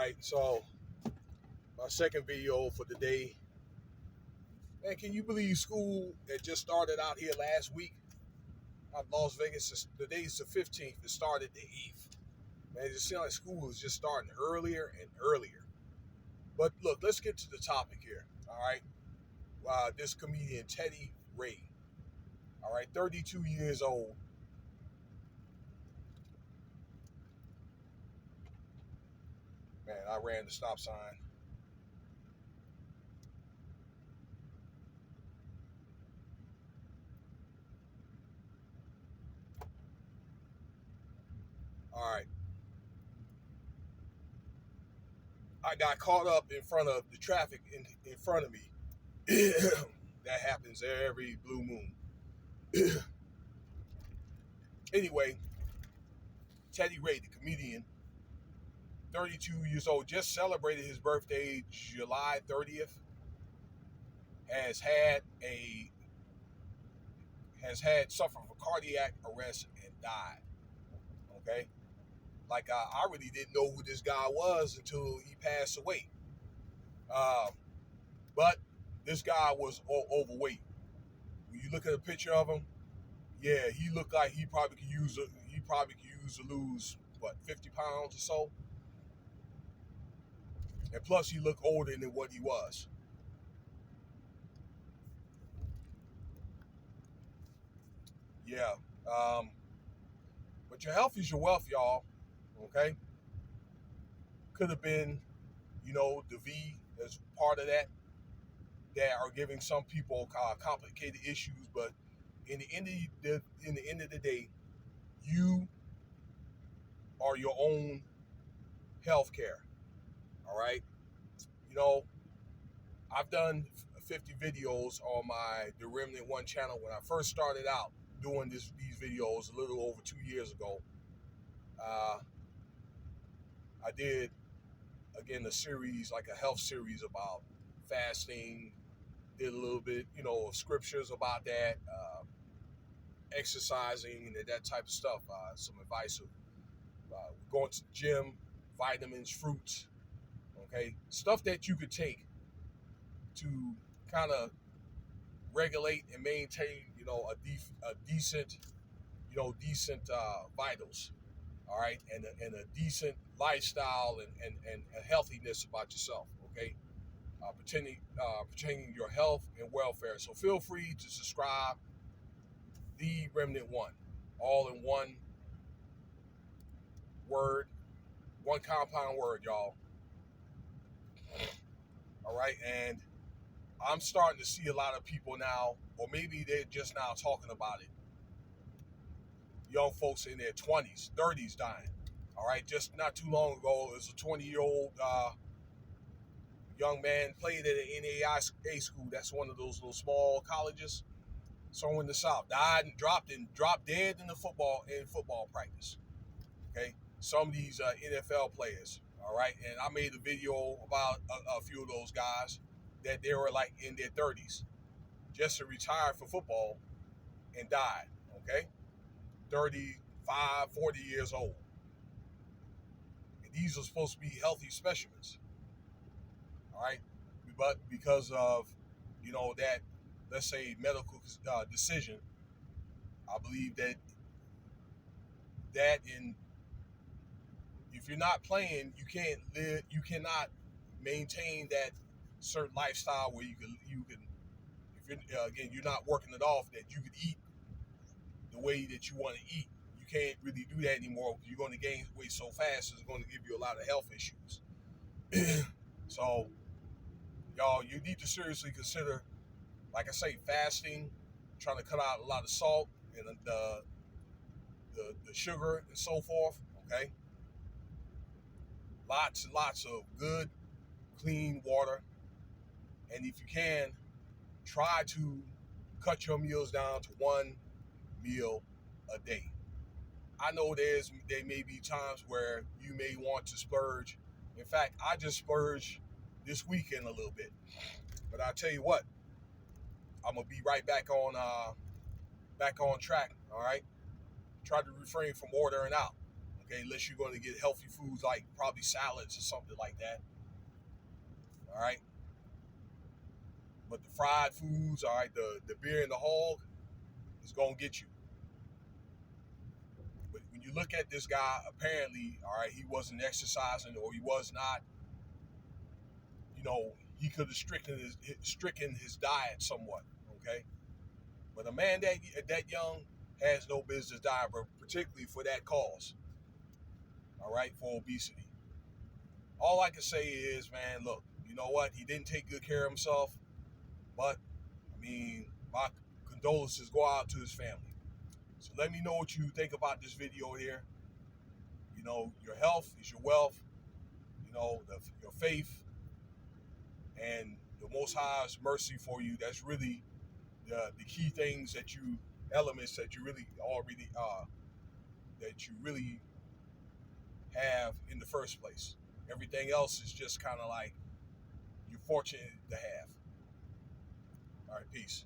right, so my second video for the day. Man, can you believe school that just started out here last week? Las Vegas, today's the 15th. It started the 8th. Man, it just seems like school is just starting earlier and earlier. But look, let's get to the topic here. All right. This comedian, Teddy Ray. All right, 32 years old. Man, I ran the stop sign. All right. I got caught up in front of the traffic in front of me. That happens every blue moon. Anyway, Teddy Ray, the comedian, 32 years old, just celebrated his birthday July 30th. Has had suffered from cardiac arrest and died. Okay, like I really didn't know who this guy was until he passed away. Um, but this guy was overweight. When you look at a picture of him, yeah, he looked like he probably could use to lose what 50 pounds or so, and plus he looked older than what he was. Yeah, um, but your health is your wealth, y'all. Okay, could have been, the V as part of that are giving some people complicated issues, but in the end of the day, you are your own health care. All right, you know I've done 50 videos on my The Remnant One channel when I first started out doing these videos a little over 2 years ago. Uh, I did again a series like a health series about fasting. Did a little bit, of scriptures about that, exercising and that type of stuff. Some advice of going to the gym, vitamins, fruits, okay, stuff that you could take to kind of regulate and maintain, a decent, decent vitals, all right, and a decent lifestyle and a healthiness about yourself, okay, pertaining your health and welfare. So feel free to subscribe. The Remnant One, all in one word, one compound word, y'all. All right, and I'm starting to see a lot of people now, or maybe they're just now talking about it. Young folks in their 20s, 30s dying. All right, just not too long ago, it was a 20-year-old young man played at an NAIA school. That's one of those little small colleges. Somewhere in the South, died and dropped dead in football practice. Okay, some of these NFL players. All right, and I made a video about a few of those guys that they were like in their 30s, just to retire from football and died. Okay, 35, 40 years old. And these are supposed to be healthy specimens. All right, but because of that, let's say medical decision, I believe that in if you're not playing, you cannot maintain that certain lifestyle where you can if you're again you're not working it off, that you could eat the way that you want to eat. You can't really do that anymore. You're going to gain weight so fast, it's going to give you a lot of health issues. So y'all, you need to seriously consider, like I say, fasting, trying to cut out a lot of salt and the sugar and so forth. Okay, lots and lots of good, clean water, and if you can, try to cut your meals down to one meal a day. I know there may be times where you may want to splurge. In fact, I just splurged this weekend a little bit, but I tell you what, I'm gonna be right back on track. All right, try to refrain from ordering out. Okay, unless you're going to get healthy foods like probably salads or something like that. All right, but the fried foods, all right, the beer and the hog is going to get you. But when you look at this guy, apparently, all right, he wasn't exercising or he was not. You know, he could have stricken his diet somewhat. Okay, but a man that young has no business dying, but particularly for that cause. All right, for obesity. All I can say is, man, look, you know what? He didn't take good care of himself, but I mean, my condolences go out to his family. So let me know what you think about this video here. You know, your health is your wealth. You know, your faith and the Most High's mercy for you. That's really the key things elements that you really already that you really have in the first place. Everything else is just kind of like you're fortunate to have. All right, peace.